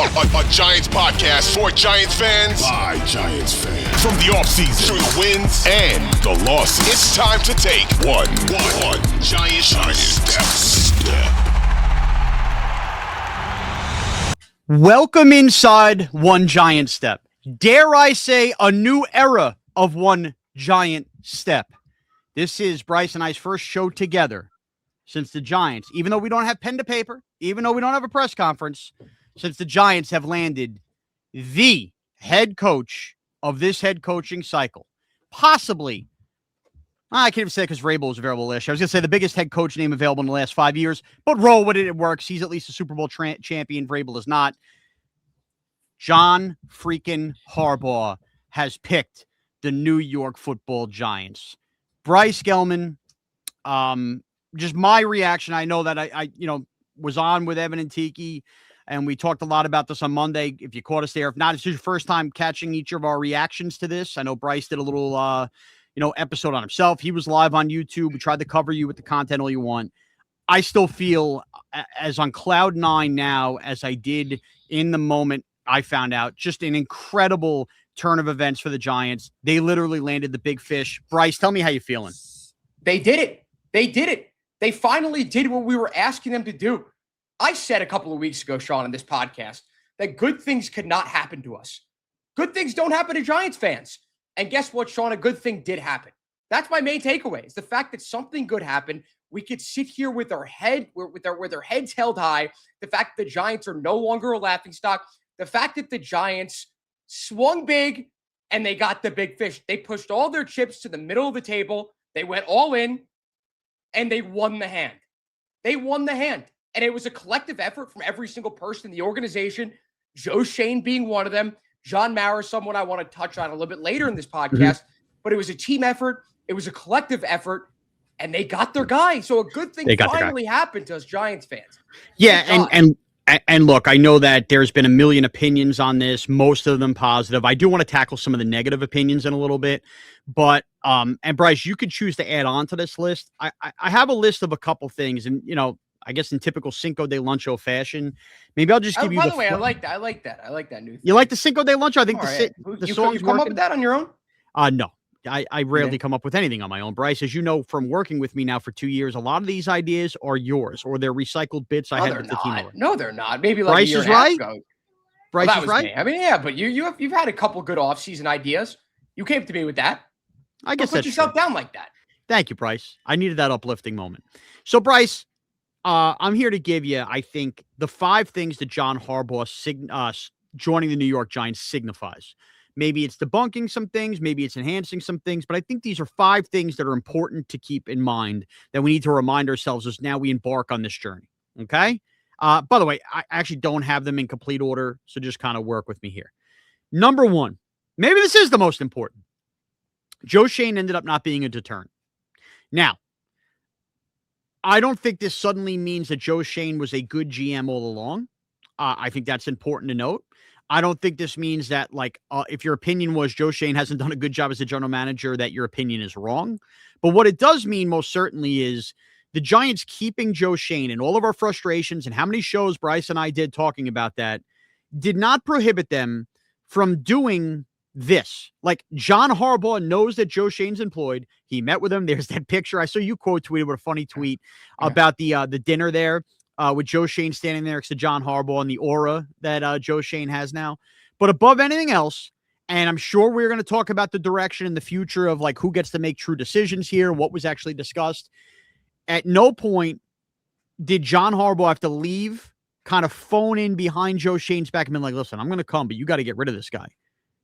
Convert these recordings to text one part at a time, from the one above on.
A Giants podcast for Giants fans by Giants fans. From the offseason through the wins and the losses, it's time to take one Giant step. Welcome inside One Giant Step. Dare I say a new era of One Giant Step. This is Bryce and I's first show together since the Giants, even though we don't have pen to paper, even though we don't have a press conference, since the Giants have landed the head coach of this head coaching cycle. Possibly, I can't even say because Vrabel was available last year. I was going to say the biggest head coach name available in the last 5 years, but roll with it. It works. He's at least a Super Bowl champion. Vrabel is not. John freaking Harbaugh has picked the New York Football Giants. Bryce Gelman, just my reaction. I know that I was on with Evan and Tiki, and we talked a lot about this on Monday. If you caught us there, if not, it's your first time catching each of our reactions to this. I know Bryce did a little, episode on himself. He was live on YouTube. We tried to cover you with the content all you want. I still feel as on cloud nine now as I did in the moment I found out. Just an incredible turn of events for the Giants. They literally landed the big fish. Bryce, tell me how you're feeling. They did it. They finally did what we were asking them to do. I said a couple of weeks ago, Shaun, on this podcast, that good things could not happen to us. Good things don't happen to Giants fans. And guess what, Shaun? A good thing did happen. That's my main takeaway, is the fact that something good happened. We could sit here with our heads held high. The fact that the Giants are no longer a laughingstock. The fact that the Giants swung big and they got the big fish. They pushed all their chips to the middle of the table. They went all in and they won the hand. And it was a collective effort from every single person in the organization, Joe Schoen being one of them. John Mara, someone I want to touch on a little bit later in this podcast, but it was a team effort. It was a collective effort, and they got their guy. So a good thing finally happened to us Giants fans. Yeah, and look, I know that there's been a million opinions on this, most of them positive. I do want to tackle some of the negative opinions in a little bit, but and Bryce, you could choose to add on to this list. I have a list of a couple things, and I guess in typical Cinco de Luncho fashion, maybe I'll just give you. By the way, I like that. I like that new thing. You like the Cinco de Luncho? I think the song's you come up with that on your own? No. I rarely come up with anything on my own, Bryce. As you know from working with me now for 2 years, a lot of these ideas are yours, or they're recycled bits I had with the team. No, they're not. Maybe like Bryce a year is and a half right. ago. Bryce is right. Me. I mean, yeah, but you've had a couple good off-season ideas. You came to me with that. I guess put yourself down like that. Thank you, Bryce. I needed that uplifting moment. So, Bryce, I'm here to give you, I think, the 5 things that John Harbaugh joining the New York Giants signifies. Maybe it's debunking some things, maybe it's enhancing some things, but I think these are 5 things that are important to keep in mind that we need to remind ourselves as now we embark on this journey. Okay? By the way, I actually don't have them in complete order, so just kind of work with me here. Number 1, maybe this is the most important. Joe Schoen ended up not being a deterrent. Now, I don't think this suddenly means that Joe Schoen was a good GM all along. I think that's important to note. I don't think this means that, if your opinion was Joe Schoen hasn't done a good job as a general manager, that your opinion is wrong. But what it does mean most certainly is the Giants keeping Joe Schoen and all of our frustrations and how many shows Bryce and I did talking about that did not prohibit them from doing this. Like, John Harbaugh knows that Joe Schoen's employed. He met with him. There's that picture. I saw you quote tweeted with a funny tweet about the dinner there. With Joe Schoen standing there next to John Harbaugh and the aura that Joe Schoen has now. But above anything else, and I'm sure we're going to talk about the direction in the future of who gets to make true decisions here, what was actually discussed. At no point did John Harbaugh have to leave, kind of phone in behind Joe Schoen's back and be like, listen, I'm going to come, but you got to get rid of this guy.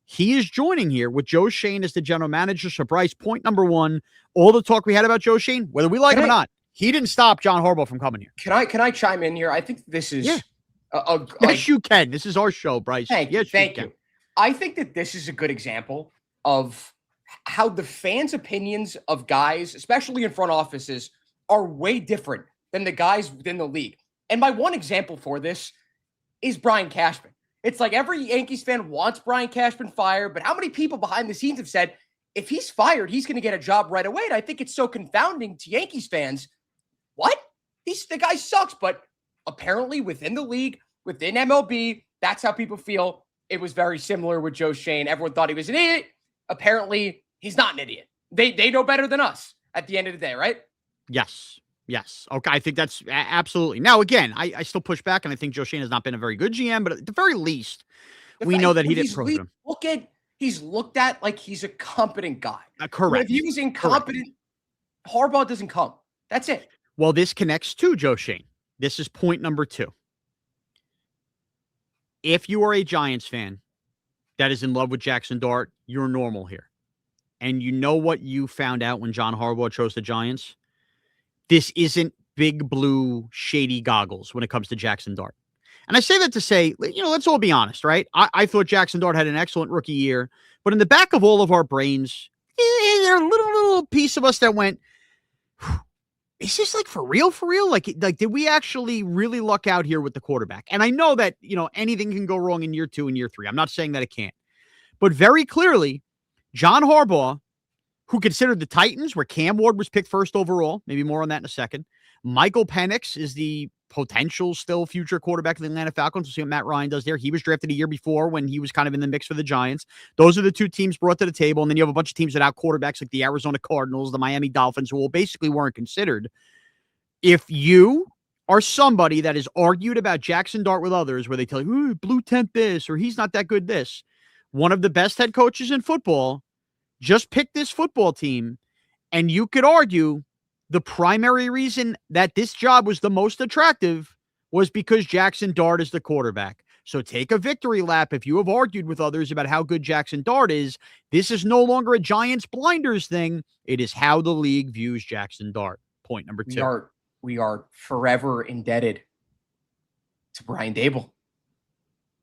He is joining here with Joe Schoen as the general manager. So, Bryce, point number 1, all the talk we had about Joe Schoen, whether we like him or not, he didn't stop John Harbaugh from coming here. Can I chime in here? I think this is yes, you can. This is our show, Bryce. Thank you. I think that this is a good example of how the fans' opinions of guys, especially in front offices, are way different than the guys within the league. And my one example for this is Brian Cashman. It's like every Yankees fan wants Brian Cashman fired, but how many people behind the scenes have said, if he's fired, he's going to get a job right away? And I think it's so confounding to Yankees fans. What? The guy sucks. But apparently within the league, within MLB, That's how people feel. It was very similar with Joe Schoen. Everyone thought he was an idiot. Apparently, he's not an idiot. They know better than us at the end of the day, right? Yes. Yes. Okay. I think that's absolutely. Now, again, I still push back, and I think Joe Schoen has not been a very good GM, but at the very least, we know that he didn't prohibit him. He's looked at like he's a competent guy. Correct. If he was incompetent, Harbaugh doesn't come. That's it. Well, this connects to Joe Schoen. This is point number 2. If you are a Giants fan that is in love with Jackson Dart, you're normal here. And you know what you found out when John Harbaugh chose the Giants? This isn't big blue shady goggles when it comes to Jackson Dart. And I say that to say, let's all be honest, right? I thought Jackson Dart had an excellent rookie year, but in the back of all of our brains, there's a little piece of us that went, is this like for real? Like, did we actually really luck out here with the quarterback? And I know that, anything can go wrong in year 2 and year 3. I'm not saying that it can't. But very clearly, John Harbaugh, who considered the Titans, where Cam Ward was picked first overall, maybe more on that in a second. Michael Penix is the potential still future quarterback of the Atlanta Falcons. We'll see what Matt Ryan does there. He was drafted a year before when he was kind of in the mix for the Giants. Those are the 2 teams brought to the table. And then you have a bunch of teams without quarterbacks like the Arizona Cardinals, the Miami Dolphins, who basically weren't considered. If you are somebody that has argued about Jackson Dart with others, where they tell you, ooh, blue tent this, or he's not that good this, one of the best head coaches in football just picked this football team, and you could argue the primary reason that this job was the most attractive was because Jackson Dart is the quarterback. So take a victory lap if you have argued with others about how good Jackson Dart is. This is no longer a Giants blinders thing. It is how the league views Jackson Dart. Point number 2. We are forever indebted to Brian Dable.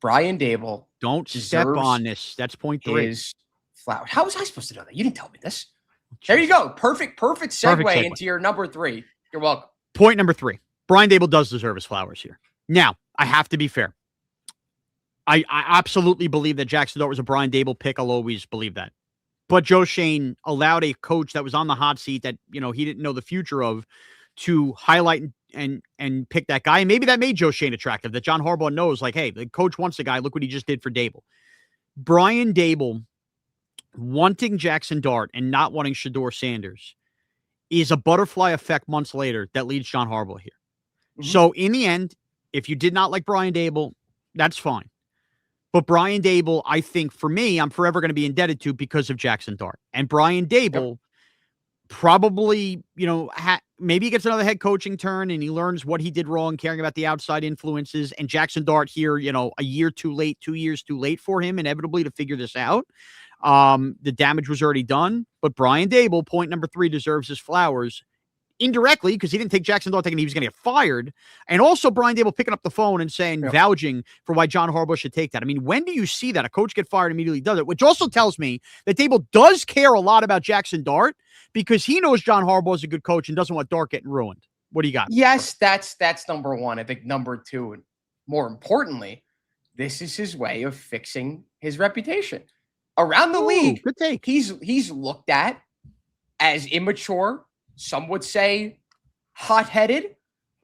Brian Dable. Don't step on this. That's point 3. Flower. How was I supposed to know that? You didn't tell me this. There you go. Perfect segue into your number 3. You're welcome. Point number 3. Brian Dable does deserve his flowers here. Now, I have to be fair. I absolutely believe that Jackson Dart was a Brian Dable pick. I'll always believe that. But Joe Schoen allowed a coach that was on the hot seat that, he didn't know the future of to highlight and pick that guy. And maybe that made Joe Schoen attractive, that John Harbaugh knows, like, hey, the coach wants the guy. Look what he just did for Dable. Brian Dable wanting Jackson Dart and not wanting Shedeur Sanders is a butterfly effect months later that leads John Harbaugh here. Mm-hmm. So in the end, if you did not like Brian Dable, that's fine. But Brian Dable, I think for me, I'm forever going to be indebted to because of Jackson Dart. And Brian Dable probably, maybe he gets another head coaching turn and he learns what he did wrong, caring about the outside influences. And Jackson Dart here, a year too late, 2 years too late for him, inevitably, to figure this out. The damage was already done. But Brian Dable, point number 3, deserves his flowers indirectly because he didn't take Jackson Dart thinking he was going to get fired. And also Brian Dable picking up the phone and saying, vouching for why John Harbaugh should take that. I mean, when do you see that? A coach get fired immediately does it, which also tells me that Dable does care a lot about Jackson Dart because he knows John Harbaugh is a good coach and doesn't want Dart getting ruined. What do you got? Yes, that's number 1. I think number 2, and more importantly, this is his way of fixing his reputation. Around the league, good take. He's looked at as immature. Some would say hot-headed.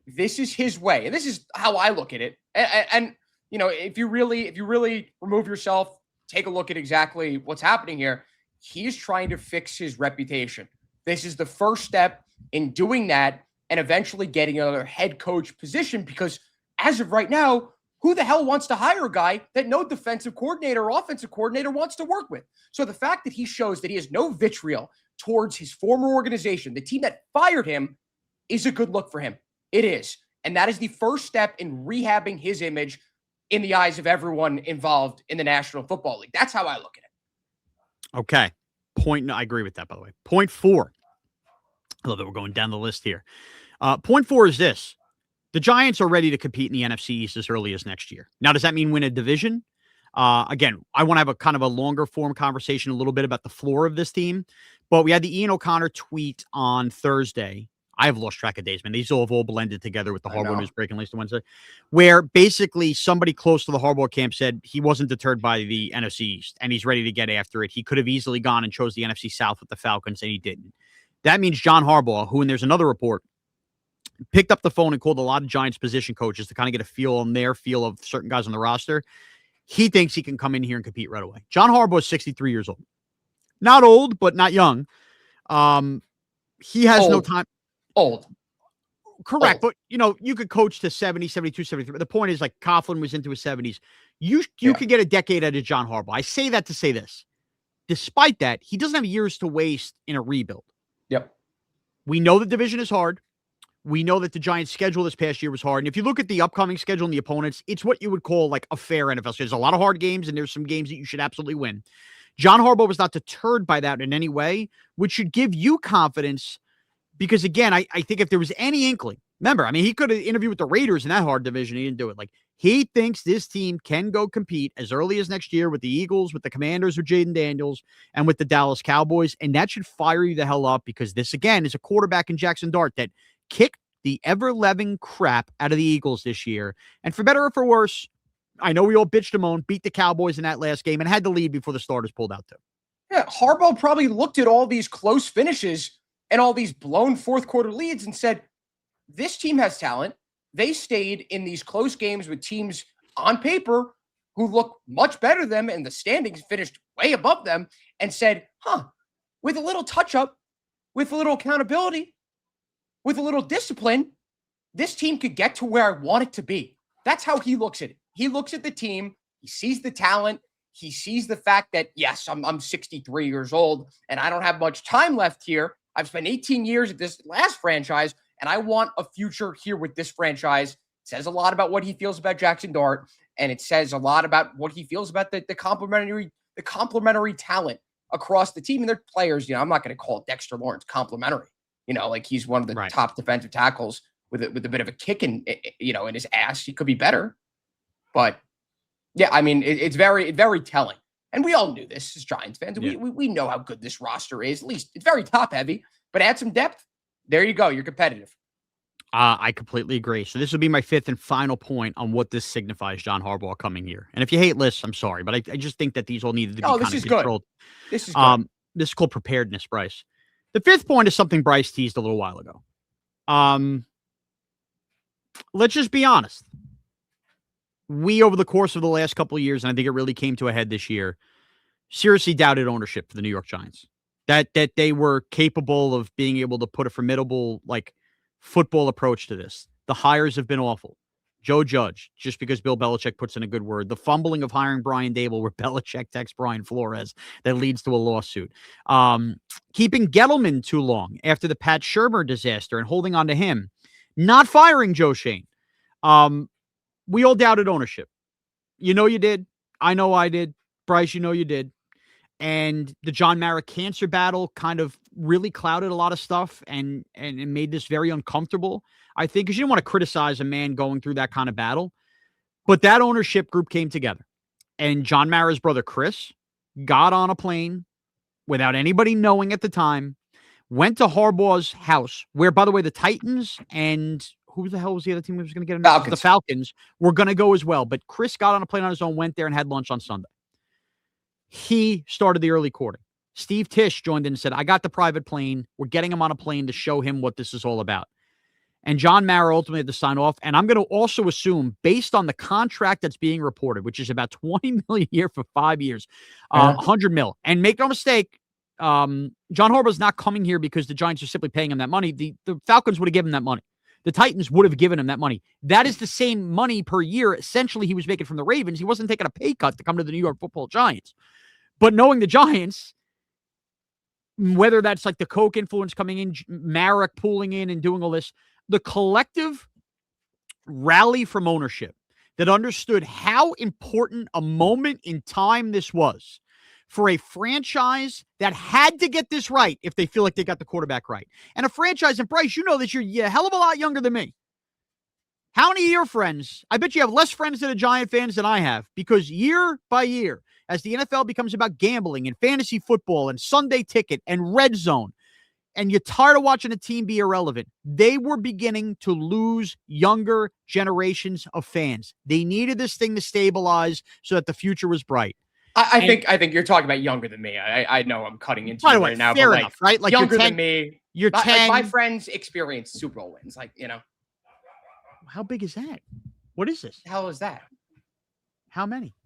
This is his way. And this is how I look at it. And if you really remove yourself, take a look at exactly what's happening here. He's trying to fix his reputation. This is the first step in doing that and eventually getting another head coach position because as of right now, who the hell wants to hire a guy that no defensive coordinator or offensive coordinator wants to work with? So the fact that he shows that he has no vitriol towards his former organization, the team that fired him, is a good look for him. It is. And that is the first step in rehabbing his image in the eyes of everyone involved in the National Football League. That's how I look at it. Okay. I agree with that, by the way. Point 4. I love that we're going down the list here. Point 4 is this. The Giants are ready to compete in the NFC East as early as next year. Now, does that mean win a division? Again, I want to have a kind of a longer form conversation a little bit about the floor of this team. But we had the Ian O'Connor tweet on Thursday. I have lost track of days, man. These all have all blended together with the Harbaugh News Breaking List on Wednesday, where basically somebody close to the Harbaugh camp said he wasn't deterred by the NFC East and he's ready to get after it. He could have easily gone and chose the NFC South with the Falcons and he didn't. That means John Harbaugh, who, and there's another report, picked up the phone and called a lot of Giants position coaches to kind of get a feel on their feel of certain guys on the roster. He thinks he can come in here and compete right away. John Harbaugh is 63 years old. Not old, but not young. He has no time. Old. Correct. But, you could coach to 70, 72, 73. But the point is, like, Coughlin was into his 70s. You could get a decade out of John Harbaugh. I say that to say this. Despite that, he doesn't have years to waste in a rebuild. Yep. We know the division is hard. We know that the Giants' schedule this past year was hard. And if you look at the upcoming schedule and the opponents, it's what you would call like a fair NFL. So there's a lot of hard games, and there's some games that you should absolutely win. John Harbaugh was not deterred by that in any way, which should give you confidence because, again, I think if there was any inkling, remember, I mean, he could have interviewed with the Raiders in that hard division. He didn't do it. Like, he thinks this team can go compete as early as next year with the Eagles, with the Commanders, with Jaden Daniels, and with the Dallas Cowboys. And that should fire you the hell up because this, again, is a quarterback in Jackson Dart that kicked the ever-loving crap out of the Eagles this year. And for better or for worse, I know we all bitched and moaned, beat the Cowboys in that last game and had the lead before the starters pulled out too. Yeah, Harbaugh probably looked at all these close finishes and all these blown fourth quarter leads and said, this team has talent. They stayed in these close games with teams on paper who look much better than them and the standings finished way above them and said, with a little touch-up, with a little accountability, with a little discipline, this team could get to where I want it to be. That's how he looks at it. He looks at the team. He sees the talent. He sees the fact that, yes, I'm 63 years old and I don't have much time left here. I've spent 18 years at this last franchise and I want a future here with this franchise. It says a lot about what he feels about Jackson Dart, and it says a lot about what he feels about the complementary talent across the team and their players. I'm not going to call Dexter Lawrence complimentary. Like he's one of the top defensive tackles with a bit of a kick in his ass. He could be better, but yeah, I mean it's very, very telling. And we all knew this as Giants fans. Yeah. We know how good this roster is. At least it's very top heavy, but add some depth. There you go. You're competitive. I completely agree. So this will be my fifth and final point on what this signifies John Harbaugh coming here. And if you hate lists, I'm sorry, but I just think that these all needed to be kind of controlled. This is good. This is called preparedness, Bryce. The fifth point is something Bryce teased a little while ago. Let's just be honest. We, over the course of the last couple of years, and I think it really came to a head this year, seriously doubted ownership for the New York Giants. That they were capable of being able to put a formidable, football approach to this. The hires have been awful. Joe Judge, just because Bill Belichick puts in a good word. The fumbling of hiring Brian Dable where Belichick texts Brian Flores that leads to a lawsuit. Keeping Gelman too long after the Pat Shurmur disaster and holding on to him. Not firing Joe Shane. We all doubted ownership. You did. I know I did. Bryce, you did. And the John Mara cancer battle kind of really clouded a lot of stuff and made this very uncomfortable, I think, because you didn't want to criticize a man going through that kind of battle. But that ownership group came together. And John Mara's brother, Chris, got on a plane without anybody knowing at the time, went to Harbaugh's house, where, by the way, the Titans and who the hell was the other team who was going to get him? Falcons. The Falcons were going to go as well. But Chris got on a plane on his own, went there and had lunch on Sunday. He started the early courting. Steve Tisch joined in and said, I got the private plane. We're getting him on a plane to show him what this is all about. And John Mara ultimately had to sign off. And I'm going to also assume, based on the contract that's being reported, which is about $20 million a year for 5 years, $100 million. And make no mistake, John Harbaugh is not coming here because the Giants are simply paying him that money. The Falcons would have given him that money. The Titans would have given him that money. That is the same money per year, essentially, he was making from the Ravens. He wasn't taking a pay cut to come to the New York Football Giants. But knowing the Giants, whether that's like the Coke influence coming in, Marek pulling in and doing all this, the collective rally from ownership that understood how important a moment in time this was for a franchise that had to get this right if they feel like they got the quarterback right. And a franchise, and Bryce, you know that you're a hell of a lot younger than me. How many of your friends, I bet you have less friends that are Giant fans than I have, because year by year, as the NFL becomes about gambling and fantasy football and Sunday ticket and red zone, and you're tired of watching a team be irrelevant, they were beginning to lose younger generations of fans. They needed this thing to stabilize so that the future was bright. I think you're talking about younger than me. I know I'm cutting into you right now. Fair enough, right? Like younger than me. You're 10. My friends experience Super Bowl wins. Like, How big is that? What is this? the hell is that? How many?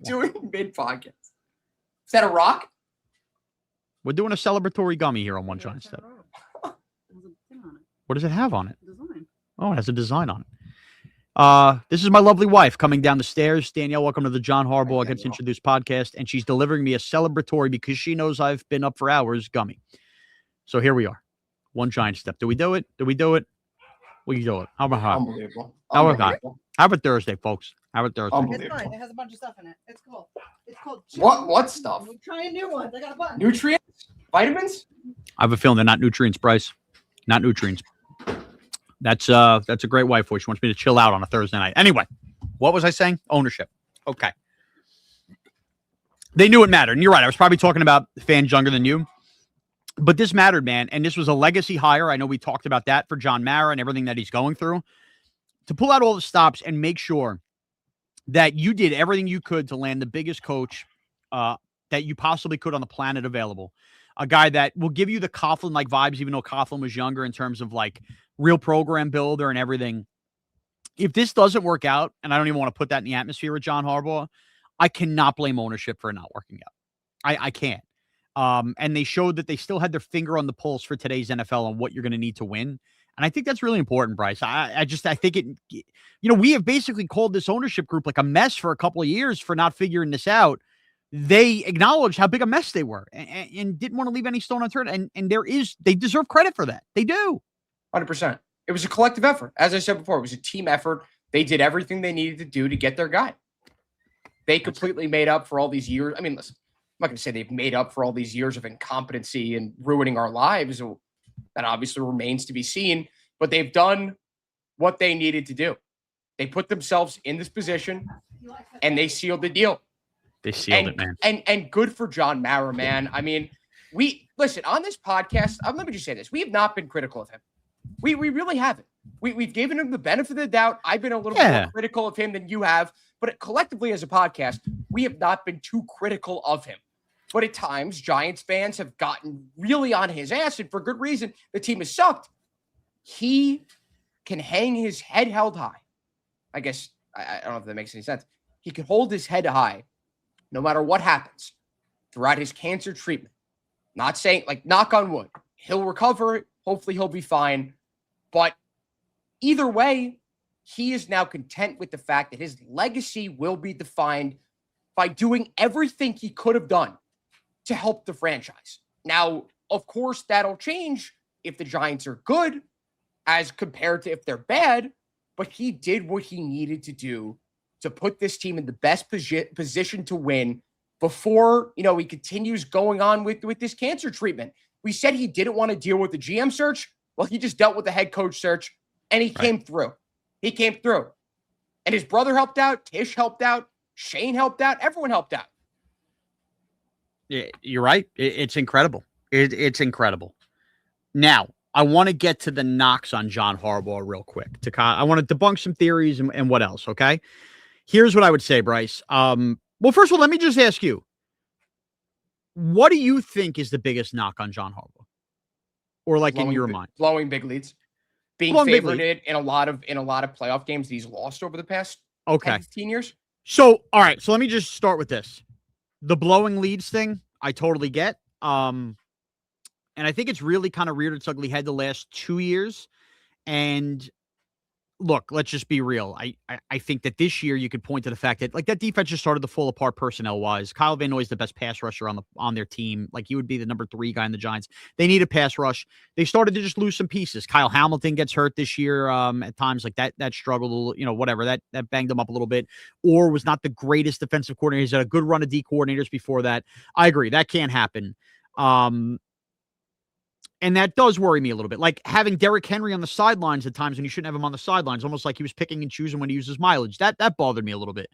Doing mid-podcast. Is that a rock? We're doing a celebratory gummy here on One Giant Step. What does it have on it? Design. Oh, it has a design on it. This is my lovely wife coming down the stairs. Danielle, welcome to the John Harbaugh Gets Introduced podcast. And she's delivering me a celebratory, because she knows I've been up for hours, gummy. So here we are. One Giant Step. Do we do it? We do it. How about how? Unbelievable. How about Thursday, folks? How about Thursday? It's fine. It has a bunch of stuff in it. It's cool. It's called What stuff? We're trying new ones. I got a bunch. Nutrients? Vitamins? I have a feeling they're not nutrients, Bryce. Not nutrients. That's a great wife for you. She wants me to chill out on a Thursday night. Anyway, what was I saying? Ownership. Okay. They knew it mattered. And you're right. I was probably talking about fans younger than you. But this mattered, man. And this was a legacy hire. I know we talked about that for John Mara and everything that he's going through. To pull out all the stops and make sure that you did everything you could to land the biggest coach that you possibly could on the planet available. A guy that will give you the Coughlin-like vibes, even though Coughlin was younger in terms of like real program builder and everything. If this doesn't work out, and I don't even want to put that in the atmosphere with John Harbaugh, I cannot blame ownership for it not working out. I can't. And they showed that they still had their finger on the pulse for today's NFL on what you're going to need to win. And I think that's really important, Bryce. I think it, we have basically called this ownership group like a mess for a couple of years for not figuring this out. They acknowledged how big a mess they were and didn't want to leave any stone unturned. And they deserve credit for that. They do. 100%. It was a collective effort. As I said before, it was a team effort. They did everything they needed to do to get their guy. They completely made up for all these years. I mean, listen, I'm not going to say they've made up for all these years of incompetency and ruining our lives. That obviously remains to be seen, but they've done what they needed to do. They put themselves in this position and they sealed the deal. They sealed it, man. And good for John Mara, man. I mean, listen, on this podcast, let me just say this. We have not been critical of him. We really haven't. We've given him the benefit of the doubt. I've been a little bit more critical of him than you have, but collectively as a podcast, we have not been too critical of him. But at times, Giants fans have gotten really on his ass, and for good reason. The team has sucked. He can hang his head held high. I guess, I don't know if that makes any sense. He can hold his head high no matter what happens throughout his cancer treatment. Not saying, like, knock on wood. He'll recover. Hopefully he'll be fine. But either way, he is now content with the fact that his legacy will be defined by doing everything he could have done to help the franchise. Now, of course, that'll change if the Giants are good as compared to if they're bad, but he did what he needed to do to put this team in the best position to win before, he continues going on with this cancer treatment. We said he didn't want to deal with the GM search. Well, he just dealt with the head coach search, and he came through. He came through. And his brother helped out. Tish helped out. Shane helped out. Everyone helped out. Yeah, you're right. It's incredible. It's incredible. Now, I want to get to the knocks on John Harbaugh real quick. I want to debunk some theories and what else, okay? Here's what I would say, Bryce. Well, first of all, let me just ask you. What do you think is the biggest knock on John Harbaugh? Or in your mind? Blowing big leads. Being favored in a lot of playoff games that he's lost over the past 10, 15 years. So, all right. So let me just start with this. The blowing leads thing, I totally get. And I think it's really kind of reared its ugly head the last 2 years. And look, let's just be real. I think that this year you could point to the fact that that defense just started to fall apart personnel wise. Kyle Van Noy is the best pass rusher on their team. He would be the number 3 guy in the Giants. They need a pass rush. They started to just lose some pieces. Kyle Hamilton gets hurt this year at times. That struggled, whatever. That banged him up a little bit. Or was not the greatest defensive coordinator. He's had a good run of D coordinators before that. I agree. That can't happen. And that does worry me a little bit. Having Derrick Henry on the sidelines at times when you shouldn't have him on the sidelines, almost like he was picking and choosing when he uses mileage. That bothered me a little bit.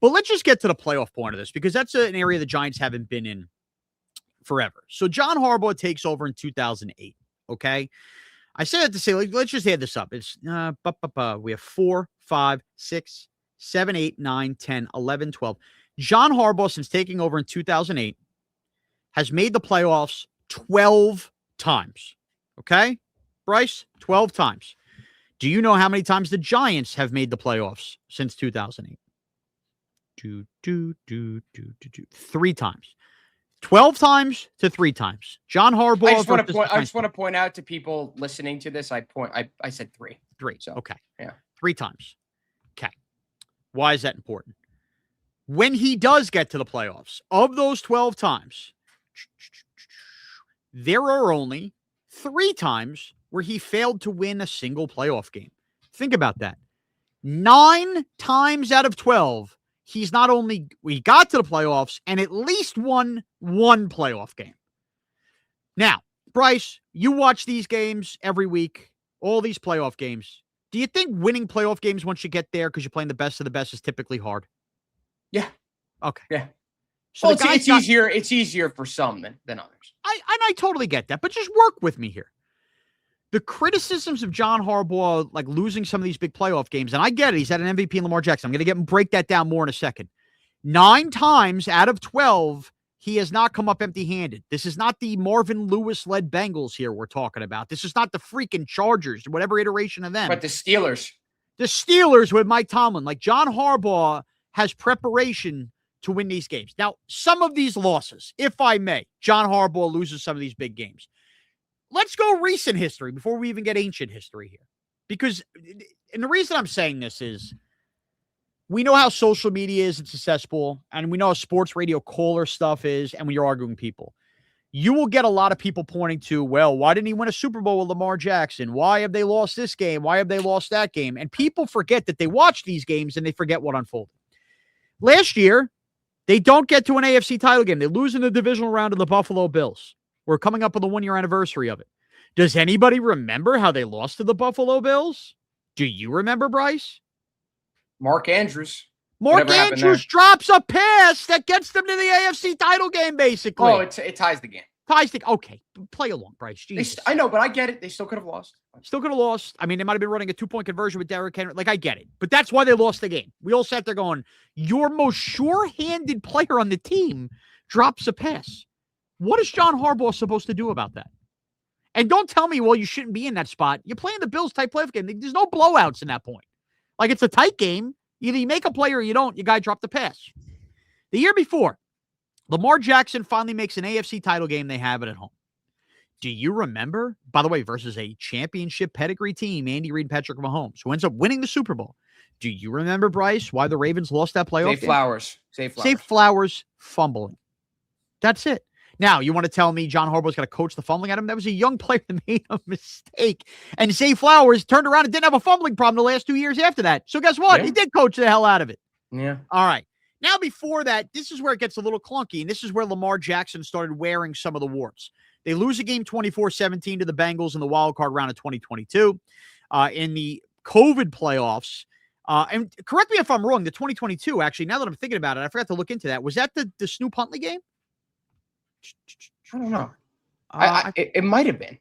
But let's just get to the playoff point of this, because that's an area the Giants haven't been in forever. So John Harbaugh takes over in 2008, okay? I say that to say, let's just add this up. It's we have 4, 5, 6, 7, 8, 9, 10, 11, 12. John Harbaugh, since taking over in 2008, has made the playoffs 12 times. Okay, Bryce, 12 times. Do you know how many times the Giants have made the playoffs since 2008? 3 times. 12 times to 3 times. John Harbaugh. I just want to point out to people listening to this. I said 3. 3. So, okay. Yeah. 3 times. Okay. Why is that important? When he does get to the playoffs, of those 12 times, there are only 3 times where he failed to win a single playoff game. Think about that. 9 times out of 12, he got to the playoffs and at least won 1 playoff game. Now, Bryce, you watch these games every week, all these playoff games. Do you think winning playoff games once you get there because you're playing the best of the best is typically hard? Yeah. Okay. Yeah. So well, it's easier. It's easier for some than others. I totally get that, but just work with me here. The criticisms of John Harbaugh, like losing some of these big playoff games, and I get it. He's had an MVP in Lamar Jackson. I'm going to break that down more in a second. 9 times out of 12, he has not come up empty-handed. This is not the Marvin Lewis-led Bengals here we're talking about. This is not the freaking Chargers, whatever iteration of them. But the Steelers. The Steelers with Mike Tomlin. Like, John Harbaugh has preparation to win these games. Now, some of these losses, if I may, John Harbaugh loses some of these big games. Let's go recent history before we even get ancient history here. Because, and the reason I'm saying this is, we know how social media is, it's a cesspool, and we know how sports radio caller stuff is, and when you're arguing people. You will get a lot of people pointing to, well, why didn't he win a Super Bowl with Lamar Jackson? Why have they lost this game? Why have they lost that game? And people forget that they watch these games and they forget what unfolded. Last year, they don't get to an AFC title game. They lose in the divisional round of the Buffalo Bills. We're coming up on the 1-year anniversary of it. Does anybody remember how they lost to the Buffalo Bills? Do you remember, Bryce? Mark Andrews. Mark Andrews drops a pass that gets them to the AFC title game, basically. Oh, it ties the game. Okay, play along, Bryce. I know, but I get it. They still could have lost. I mean, they might have been running a 2-point conversion with Derrick Henry. Like, I get it. But that's why they lost the game. We all sat there going, your most sure-handed player on the team drops a pass. What is John Harbaugh supposed to do about that? And don't tell me, well, you shouldn't be in that spot. You're playing the Bills-type playoff game. There's no blowouts in that point. Like, it's a tight game. Either you make a play or you don't. Your guy dropped the pass. The year before, Lamar Jackson finally makes an AFC title game. They have it at home. Do you remember, by the way, versus a championship pedigree team, Andy Reid and Patrick Mahomes, who ends up winning the Super Bowl? Do you remember, Bryce, why the Ravens lost that playoff game? Save Flowers fumbling. That's it. Now, you want to tell me John Harbaugh's going to coach the fumbling at him? That was a young player that made a mistake. And Zay Flowers turned around and didn't have a fumbling problem the last 2 years after that. So guess what? Yeah. He did coach the hell out of it. Yeah. All right. Now, before that, this is where it gets a little clunky, and this is where Lamar Jackson started wearing some of the warts. They lose a game 24-17 to the Bengals in the wild card round of 2022. In the COVID playoffs, and correct me if I'm wrong, the 2022, actually, now that I'm thinking about it, I forgot to look into that. Was that the Snoop Huntley game? I don't know. It might have been.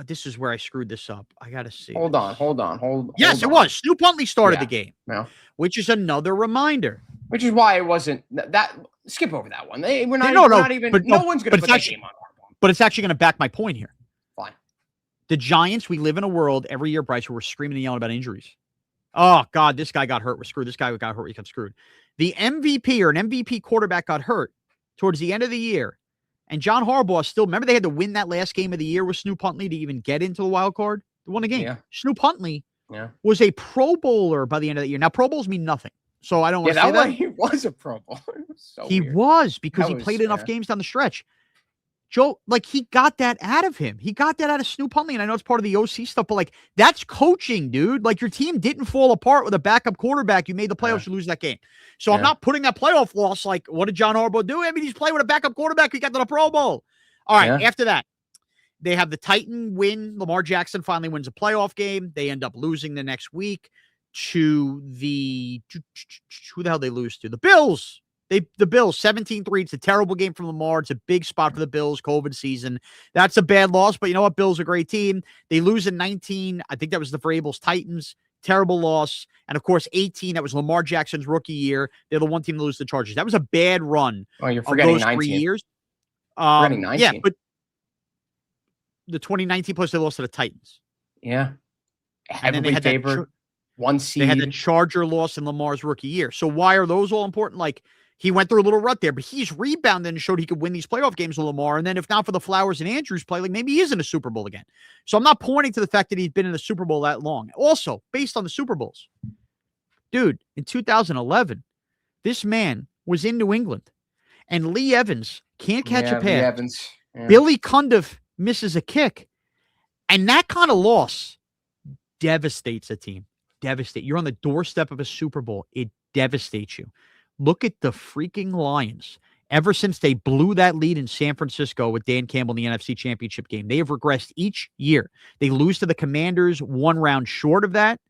This is where I screwed this up. I got to see. Hold on. Yes, it was. Snoop Huntley started the game, yeah. Which is another reminder. Which is why it wasn't that. Skip over that one. No one's going to put that game on Harbaugh. But it's actually going to back my point here. Fine. The Giants, we live in a world every year, Bryce, where we're screaming and yelling about injuries. Oh, God, this guy got hurt. We're screwed. This guy got hurt. We got screwed. The MVP or an MVP quarterback got hurt towards the end of the year. And John Harbaugh still, remember they had to win that last game of the year with Snoop Huntley to even get into the wild card? They won a game. Yeah. Snoop Huntley was a Pro Bowler by the end of the year. Now, Pro Bowls mean nothing. So I don't want to say that. He was a Pro Bowler. He was because he played enough games down the stretch. Joe, like, he got that out of him. He got that out of Snoop Huntley. And I know it's part of the OC stuff, but like, that's coaching, dude. Like, your team didn't fall apart with a backup quarterback. You made the playoffs, you lose that game. So I'm not putting that playoff loss like, what did John Harbaugh do? I mean, he's playing with a backup quarterback. He got to the Pro Bowl. All right. After that, they have the Titan win. Lamar Jackson finally wins a playoff game. They end up losing the next week to who the hell they lose to? The Bills. The Bills, 17-3. It's a terrible game from Lamar. It's a big spot for the Bills, COVID season. That's a bad loss, but you know what? Bills are a great team. They lose in 19. I think that was the Vrabel's Titans. Terrible loss. And, of course, 18, that was Lamar Jackson's rookie year. They're the one team to lose the Chargers. That was a bad run. Oh, you're forgetting those 19. 3 years. Forgetting 19. Yeah, but the 2019 plus they lost to the Titans. Yeah. And then they Heavily had favored. One seed. They had the Charger loss in Lamar's rookie year. So why are those all important? Like, he went through a little rut there, but he's rebounded and showed he could win these playoff games with Lamar. And then if not for the Flowers and Andrews play, like maybe he is in a Super Bowl again. So I'm not pointing to the fact that he's been in the Super Bowl that long. Also, based on the Super Bowls, dude, in 2011, this man was in New England and Lee Evans can't catch a pass. Lee Evans. Yeah. Billy Cundiff misses a kick. And that kind of loss devastates a team. Devastate. You're on the doorstep of a Super Bowl. It devastates you. Look at the freaking Lions. Ever since they blew that lead in San Francisco with Dan Campbell in the NFC Championship game, they have regressed each year. They lose to the Commanders 1 round short of that.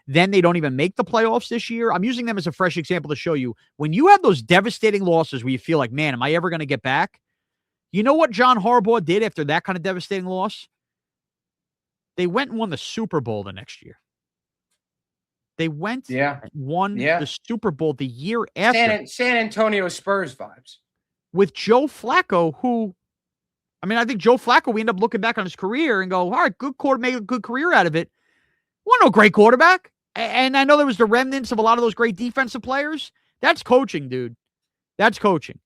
Then they don't even make the playoffs this year. I'm using them as a fresh example to show you when you have those devastating losses where you feel like, man, am I ever going to get back? You know what John Harbaugh did after that kind of devastating loss? They went and won the Super Bowl the next year. They went and won the Super Bowl the year after. San Antonio Spurs vibes. With Joe Flacco, who, I mean, I think Joe Flacco, we end up looking back on his career and go, all right, good quarter, made a good career out of it. Wasn't no great quarterback. And I know there was the remnants of a lot of those great defensive players. That's coaching, dude. That's coaching.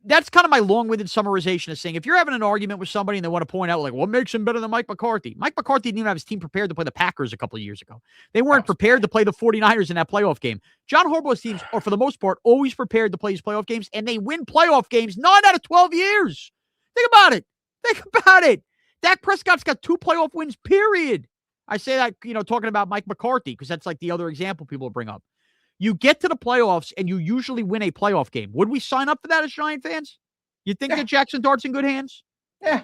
That's kind of my long-winded summarization of saying if you're having an argument with somebody and they want to point out, like, what makes him better than Mike McCarthy? Mike McCarthy didn't even have his team prepared to play the Packers a couple of years ago. They weren't prepared to play the 49ers in that playoff game. John Harbaugh's teams are, for the most part, always prepared to play his playoff games, and they win playoff games 9 out of 12 years. Think about it. Think about it. Dak Prescott's got 2 playoff wins, period. I say that, talking about Mike McCarthy, because that's like the other example people bring up. You get to the playoffs, and you usually win a playoff game. Would we sign up for that as Giant fans? You think that Jackson Dart's in good hands? Yeah.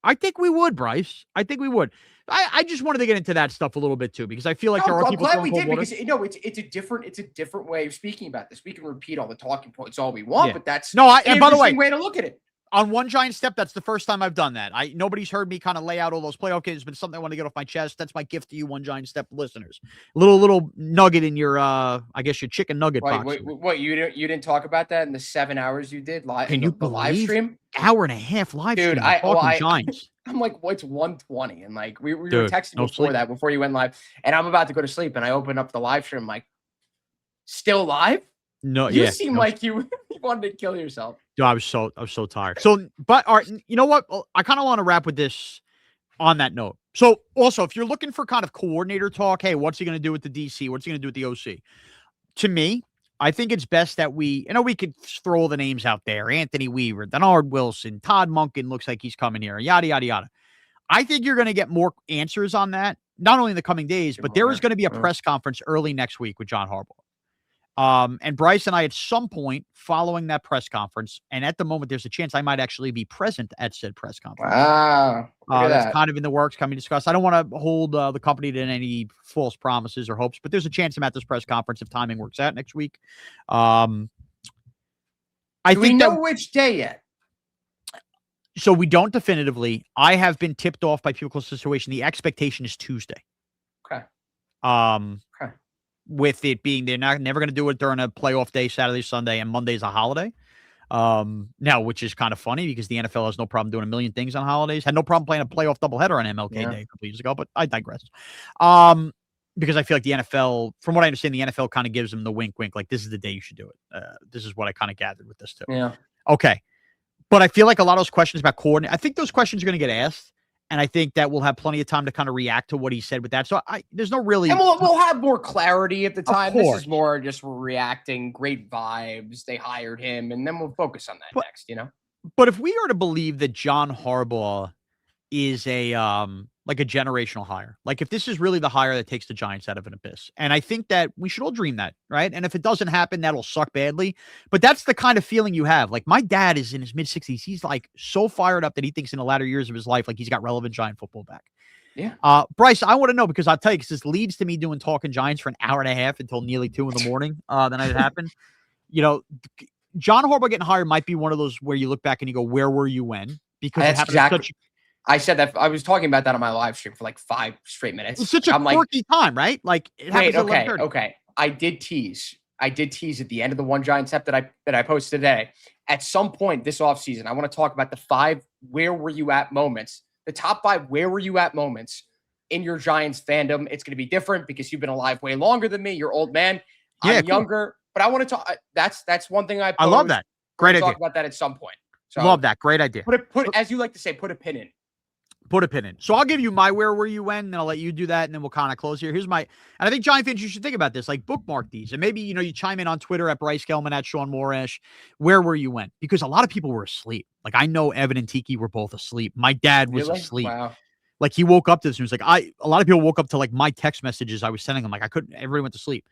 I think we would, Bryce. I think we would. I just wanted to get into that stuff a little bit too, because I feel like there are people. I'm glad we did because it's a different way of speaking about this. We can repeat all the talking points all we want, but that's and by the way, way to look at it. On One Giant Step, that's the first time I've done that. Nobody's heard me kind of lay out all those playoff games, but it's something I want to get off my chest. That's my gift to you, One Giant Step listeners. Little nugget in your, I guess your chicken nugget box. What you didn't talk about that in the 7 hours you did live? Can you the live stream? Hour and a half live Dude, stream. Giants. I'm like, what's 1:20? And like we were texting before you went live, and I'm about to go to sleep, and I open up the live stream, I'm like, still live? No, you seem like you wanted to kill yourself. Dude, I was so tired. So, but all right, you know what? I kind of want to wrap with this on that note. So, also, if you're looking for kind of coordinator talk, hey, what's he going to do with the DC? What's he going to do with the OC? To me, I think it's best that we could throw all the names out there: Anthony Weaver, Denard Wilson, Todd Monken looks like he's coming here, yada yada yada. I think you're going to get more answers on that, not only in the coming days, but there is going to be a press conference early next week with John Harbaugh. And Bryce and I, at some point following that press conference, and at the moment, there's a chance I might actually be present at said press conference. Wow. That's kind of in the works, coming to discuss. I don't want to hold the company to any false promises or hopes, but there's a chance I'm at this press conference if timing works out next week. Do we know which day yet? So we don't definitively. I have been tipped off by people close to the situation. The expectation is Tuesday. Okay. Okay. With it being they're never going to do it during a playoff day, Saturday, Sunday, and Monday's a holiday. Now, which is kind of funny because the NFL has no problem doing a million things on holidays. Had no problem playing a playoff doubleheader on MLK Day a couple years ago, but I digress. Because I feel like the NFL, from what I understand, the NFL kind of gives them the wink, like this is the day you should do it. This is what I kind of gathered with this too. Yeah. Okay. But I feel like a lot of those questions about coordinate, I think those questions are going to get asked. And I think that we'll have plenty of time to kind of react to what he said with that. So there's no really. And we'll have more clarity at the time. This is more just reacting, great vibes. They hired him, and then we'll focus on that next, But if we are to believe that John Harbaugh is a generational hire, like if this is really the hire that takes the Giants out of an abyss, and I think that we should all dream that, right? And if it doesn't happen, that'll suck badly. But that's the kind of feeling you have. Like my dad is in his mid-60s. He's like so fired up that he thinks in the latter years of his life, like he's got relevant Giant football back. Yeah. Bryce, I want to know, because I'll tell you, because this leads to me doing Talking Giants for an hour and a half until nearly 2 a.m. The night it happened. John Harbaugh getting hired might be one of those where you look back and you go, where were you when? Because that's exactly. I said that. I was talking about that on my live stream for like 5 straight minutes. It's such a quirky time, right? Like, okay. I did tease at the end of the One Giant Step that I posted today. At some point this offseason, I want to talk about the 5 where were you at moments the top 5 where were you at moments in your Giants fandom. It's going to be different because you've been alive way longer than me. You're old man. Yeah, I'm cool. younger, but I want to talk. That's one thing I love that. We're Great gonna idea. talk about that at some point. So Love that. Great idea. As you like to say, put a pin in. Put a pin in. So I'll give you my where were you when, and I'll let you do that, and then we'll kind of close here. Here's my, and I think Giant fans, you should think about this, like bookmark these, and maybe, you chime in on Twitter at Bryce Gelman, at Shaun Morash. Where were you when? Because a lot of people were asleep. Like, I know Evan and Tiki were both asleep. My dad was asleep. Wow. Like, he woke up to this and was like, a lot of people woke up to like my text messages I was sending them. Like, I couldn't, everybody went to sleep.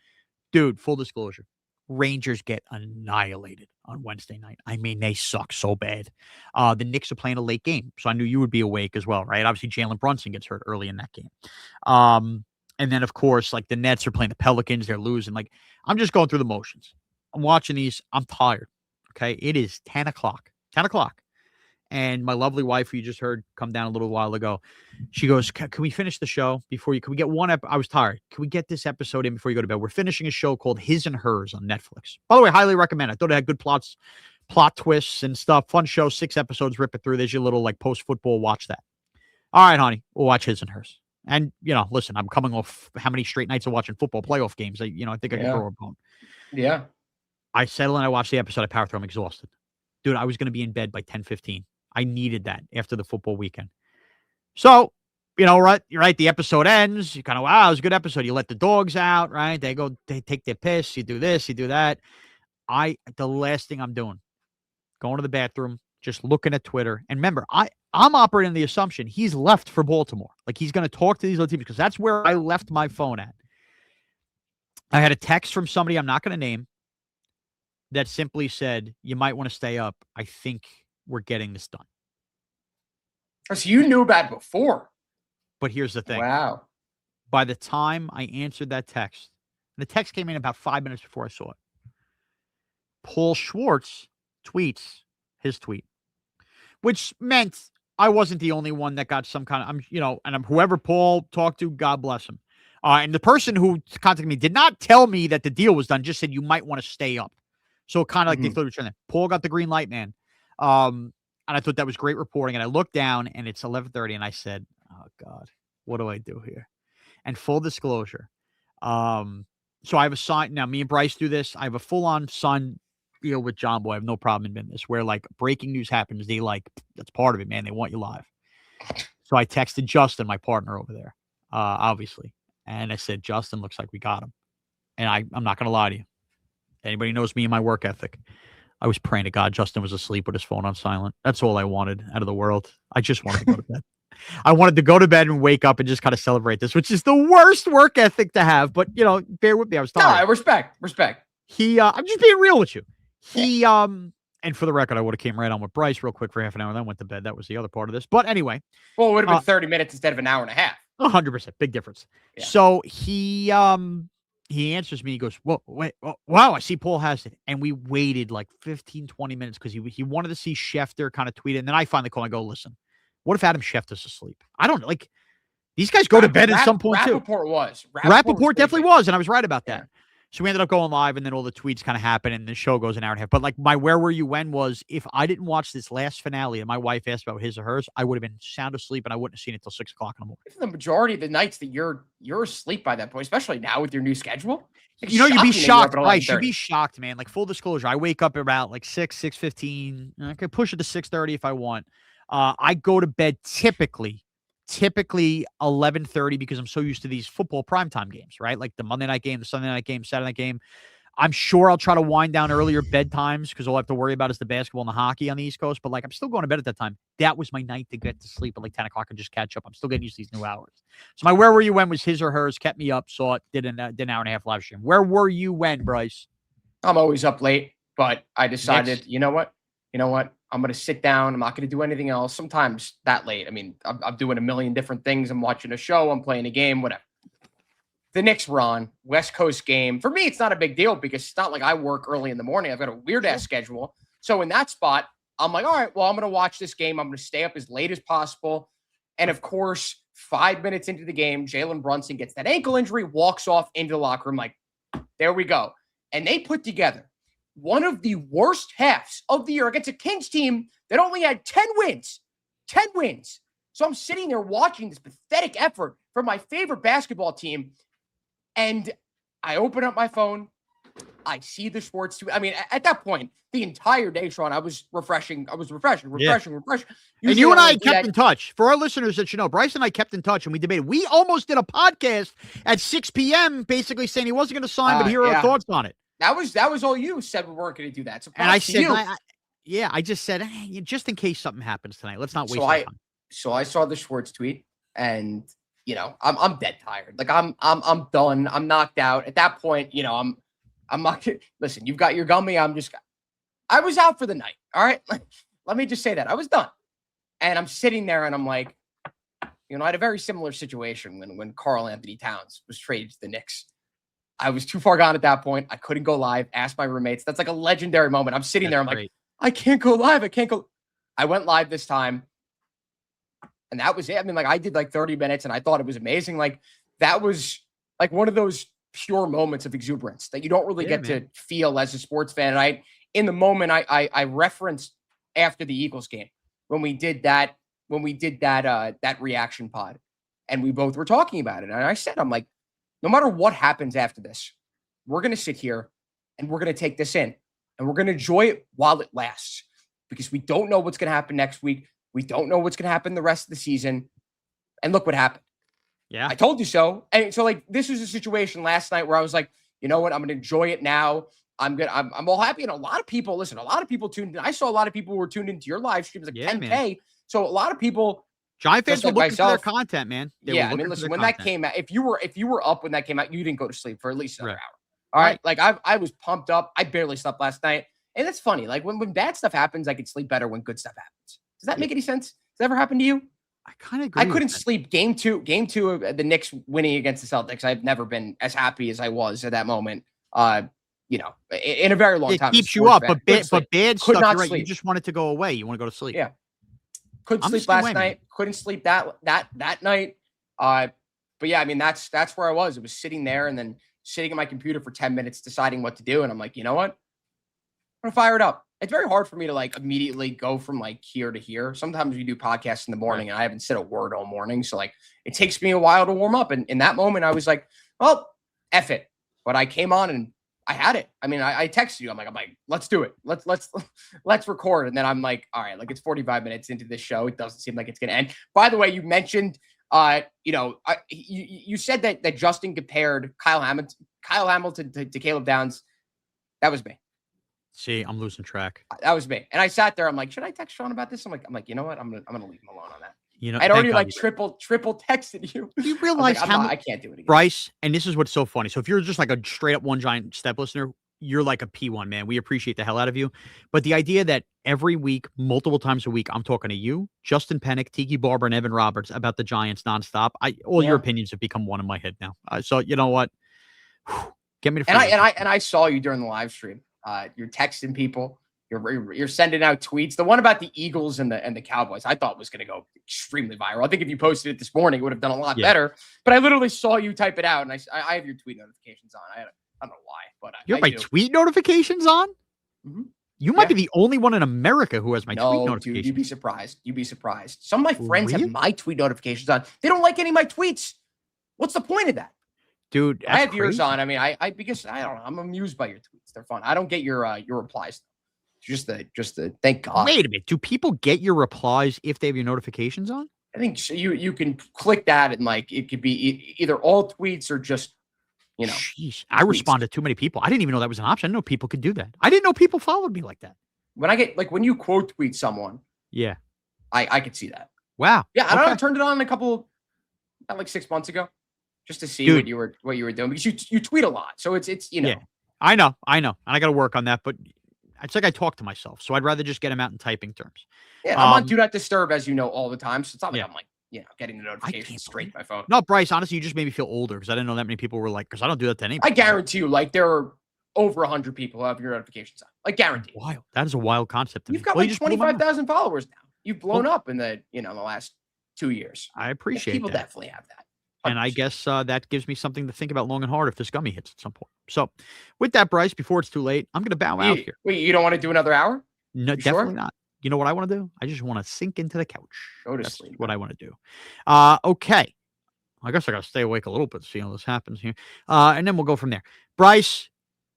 Dude, full disclosure. Rangers get annihilated on Wednesday night. I mean, they suck so bad. The Knicks are playing a late game, so I knew you would be awake as well, right? Obviously, Jalen Brunson gets hurt early in that game. And then, of course, like the Nets are playing the Pelicans. They're losing. Like, I'm just going through the motions. I'm watching these. I'm tired. Okay? It is 10 o'clock. 10 o'clock. And my lovely wife, who you just heard come down a little while ago, she goes, can we finish the show before you? Can we get one I was tired. Can we get this episode in before you go to bed? We're finishing a show called His and Hers on Netflix. By the way, highly recommend it. I thought it had good plot twists and stuff. Fun show, 6 episodes, rip it through. There's your little like post-football, watch that. All right, honey, we'll watch His and Hers. And, listen, I'm coming off how many straight nights of watching football playoff games. I think I can throw a bone. Yeah. I settle in, I watch the episode, I power through, I'm exhausted. Dude, I was going to be in bed by 10:15. I needed that after the football weekend. So, right, you're right. The episode ends. You kind of, wow, it was a good episode. You let the dogs out, right? They take their piss. You do this, you do that. The last thing I'm doing, going to the bathroom, just looking at Twitter. And remember, I'm operating the assumption he's left for Baltimore. Like, he's going to talk to these other teams because that's where I left my phone at. I had a text from somebody I'm not going to name that simply said, you might want to stay up. I think we're getting this done. So you knew about it before. But here's the thing. Wow. By the time I answered that text, the text came in about 5 minutes before I saw it. Paul Schwartz tweets his tweet, which meant I wasn't the only one that got some kind of, and whoever Paul talked to, God bless him. And the person who contacted me did not tell me that the deal was done, just said you might want to stay up. So kind of like they thought it was trying. Paul got the green light, man. And I thought that was great reporting. And I looked down and it's 11:30 and I said, oh God, what do I do here? And full disclosure. So I have a sign now, me and Bryce do this. I have a full on sign deal with John Boy. I have no problem in this where like breaking news happens. They that's part of it, man. They want you live. So I texted Justin, my partner over there, obviously. And I said, Justin, looks like we got him. And I'm not going to lie to you. Anybody knows me and my work ethic. I was praying to God Justin was asleep with his phone on silent. That's all I wanted out of the world. I just wanted to go to bed. I wanted to go to bed and wake up and just kind of celebrate this, which is the worst work ethic to have. But, bear with me. I was tired. No, respect. I'm just being real with you. And for the record, I would have came right on with Bryce real quick for half an hour and then went to bed. That was the other part of this. But anyway. Well, it would have been 30 minutes instead of an hour and a half. 100%. Big difference. Yeah. So he answers me. He goes, wow, I see Paul has it. And we waited like 15, 20 minutes because he wanted to see Schefter kind of tweet it. And then I finally call and go, listen, what if Adam Schefter's asleep? I don't know. Like, these guys go to bed at some point too. Rappaport definitely was. And I was right about that. Yeah. So we ended up going live and then all the tweets kind of happen and the show goes an hour and a half. But like my where were you when was if I didn't watch this last finale and my wife asked about his or hers, I would have been sound asleep and I wouldn't have seen it till 6 o'clock in the morning. The majority of the nights that you're asleep by that point, especially now with your new schedule. You'd be shocked, right? You'd be shocked, man. Like full disclosure, I wake up about like 6:15. I could push it to 6:30 if I want. I go to bed typically 11:30 because I'm so used to these football primetime games, right? Like the Monday night game, the Sunday night game, Saturday night game. I'm sure I'll try to wind down earlier bedtimes because all I have to worry about is the basketball and the hockey on the East Coast. But like I'm still going to bed at that time. That was my night to get to sleep at like 10 o'clock and just catch up. I'm still getting used to these new hours. So my where were you when was his or hers, kept me up, saw it, did an hour and a half live stream. Where were you when, Bryce? I'm always up late, but I decided, you know what? I'm going to sit down. I'm not going to do anything else. Sometimes that late. I mean, I'm doing a million different things. I'm watching a show. I'm playing a game, whatever. The Knicks were on, West Coast game. For me, it's not a big deal because it's not like I work early in the morning. I've got a weird-ass schedule. So in that spot, I'm like, all right, well, I'm going to watch this game. I'm going to stay up as late as possible. And, of course, 5 minutes into the game, Jalen Brunson gets that ankle injury, walks off into the locker room like, there we go. And they put together one of the worst halves of the year against a Kings team that only had 10 wins. 10 wins. So I'm sitting there watching this pathetic effort from my favorite basketball team. And I open up my phone. I see the Schwartz tweet. I mean, at that point, the entire day, Shaun, I was refreshing. And you and I kept in touch. For our listeners that you know, Bryce and I kept in touch and we debated. We almost did a podcast at 6 p.m. basically saying he wasn't going to sign, but here are our thoughts on it. That was all you said we weren't going to do that. So and I said, I just said, hey, just in case something happens tonight, let's not waste time. So I saw the Schwartz tweet and, you know, I'm dead tired. Like I'm done. I'm knocked out. At that point, you know, I'm not listen, you've got your gummy. I was out for the night. All right. Let me just say that I was done. And I'm sitting there and I'm like, you know, I had a very similar situation when Karl Anthony Towns was traded to the Knicks. I was too far gone at that point. I couldn't go live. Asked my roommates. That's like a legendary moment. I'm sitting there. I'm like, I can't go live. I went live this time. And that was it. I mean, like I did like 30 minutes and I thought it was amazing. Like that was like one of those pure moments of exuberance that you don't really get to feel as a sports fan. And in the moment, I referenced after the Eagles game when we did that reaction pod and we both were talking about it. And I said, I'm like, no matter what happens after this, we're going to sit here and we're going to take this in and we're going to enjoy it while it lasts because we don't know what's going to happen next week. We don't know what's going to happen the rest of the season. And look what happened. Yeah. I told you so. And so like, this was a situation last night where I was like, you know what? I'm going to enjoy it now. I'm all happy. And a lot of people tuned in. I saw a lot of people who were tuned into your live streams, like 10K. Man. So a lot of people, Giant fans were looking for their content, man. I mean, listen, when that came out, if you were up when that came out, you didn't go to sleep for at least another hour. All right. Like I was pumped up. I barely slept last night. And it's funny. Like when bad stuff happens, I can sleep better when good stuff happens. Does that make any sense? Does that ever happen to you? I kind of agree. I couldn't sleep game two of the Knicks winning against the Celtics. I've never been as happy as I was at that moment. You know, in a very long time. It keeps you up, but bad stuff, you're right. You just want it to go away. You want to go to sleep. Yeah. Couldn't sleep last night. Couldn't sleep that night. But yeah, I mean, that's where I was. It was sitting there and then sitting at my computer for 10 minutes deciding what to do. And I'm like, you know what? I'm going to fire it up. It's very hard for me to like immediately go from like here to here. Sometimes we do podcasts in the morning and I haven't said a word all morning. So like it takes me a while to warm up. And in that moment, I was like, well, F it. But I came on and I had it. I mean, I texted you. I'm like, let's do it. Let's record. And then I'm like, all right, like it's 45 minutes into this show. It doesn't seem like it's going to end. By the way, you mentioned, you said that Justin compared Kyle Hamilton to Caleb Downs. That was me. See, I'm losing track. That was me. And I sat there. I'm like, should I text Shaun about this? I'm like, you know what? I'm gonna leave him alone on that. You know, I'd already like triple texted you. You realize I can't do it again. Bryce, and this is what's so funny. So if you're just like a straight up One Giant Step listener, you're like a P1, man. We appreciate the hell out of you. But the idea that every week, multiple times a week, I'm talking to you, Justin Pennick, Tiki Barber, and Evan Roberts about the Giants nonstop. All your opinions have become one in my head now. So you know what? Get me to. And I saw you during the live stream. You're texting people. You're sending out tweets. The one about the Eagles and the Cowboys, I thought was going to go extremely viral. I think if you posted it this morning, it would have done a lot better. But I literally saw you type it out, and I have your tweet notifications on. I don't know why, but you have my tweet notifications on. Mm-hmm. You might be the only one in America who has my tweet notifications. Dude, you'd be surprised. Some of my friends have my tweet notifications on. They don't like any of my tweets. What's the point of that? Dude, I have yours on. I mean, because I don't know. I'm amused by your tweets. They're fun. I don't get your replies. Just the thank God. Wait a minute. Do people get your replies if they have your notifications on? I think so you can click that and like it could be either all tweets or just, you know. Jeez, I respond to too many people. I didn't even know that was an option. I didn't know people could do that. I didn't know people followed me like that. When I get when you quote tweet someone, yeah, I could see that. Wow. Yeah, I don't know. I turned it on like 6 months ago, just to see what you were doing because you tweet a lot. So it's you know. Yeah, I know, and I got to work on that, but. It's like I talk to myself, so I'd rather just get them out in typing terms. Yeah, I'm on Do Not Disturb, as you know, all the time. So it's not like I'm like, getting the notifications straight to my phone. No, Bryce, honestly, you just made me feel older because I didn't know that many people were like, because I don't do that to anybody. I guarantee you, like, there are over 100 people who have your notifications on. Like, guarantee. Wild. That is a wild concept to me. You've got like 25,000 followers now. You've blown up in the last 2 years. I appreciate people that. People definitely have that. 100%. And I guess that gives me something to think about long and hard if this gummy hits at some point. So with that, Bryce, before it's too late, I'm going to bow out here. Wait, you don't want to do another hour? No, definitely not. you know what I want to do? I just want to sink into the couch. Go to That's sleep. what I want to do. Okay. I guess I got to stay awake a little bit to see how this happens here. And then we'll go from there. Bryce,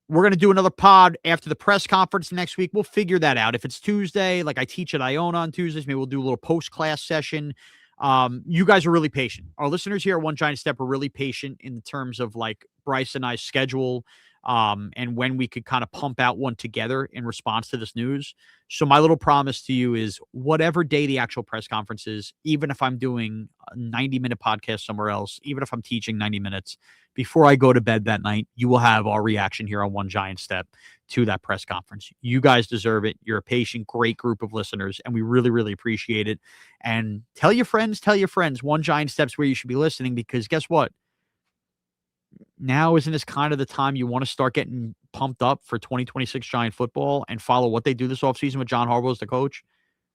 we're going to do another pod after the press conference next week. We'll figure that out. If it's Tuesday, like I teach at Iona on Tuesdays, maybe we'll do a little post-class session. You guys are really patient. Our listeners here at One Giant Step are really patient in terms of like Bryce and I's schedule and when we could kind of pump out one together in response to this news. So my little promise to you is whatever day the actual press conference is, even if I'm doing a 90-minute podcast somewhere else, even if I'm teaching 90 minutes, before I go to bed that night, you will have our reaction here on One Giant Step to that press conference. You guys deserve it. You're a patient, great group of listeners, and we really, really appreciate it. And tell your friends, One Giant Step's where you should be listening, because guess what? Now isn't this kind of the time you want to start getting pumped up for 2026 Giant football and follow what they do this offseason with John Harbaugh as the coach?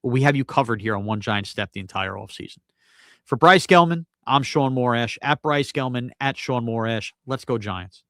Well, we have you covered here on One Giant Step the entire offseason. For Bryce Gelman, I'm Shaun Morash, at Bryce Gelman, at Shaun Morash. Let's go Giants.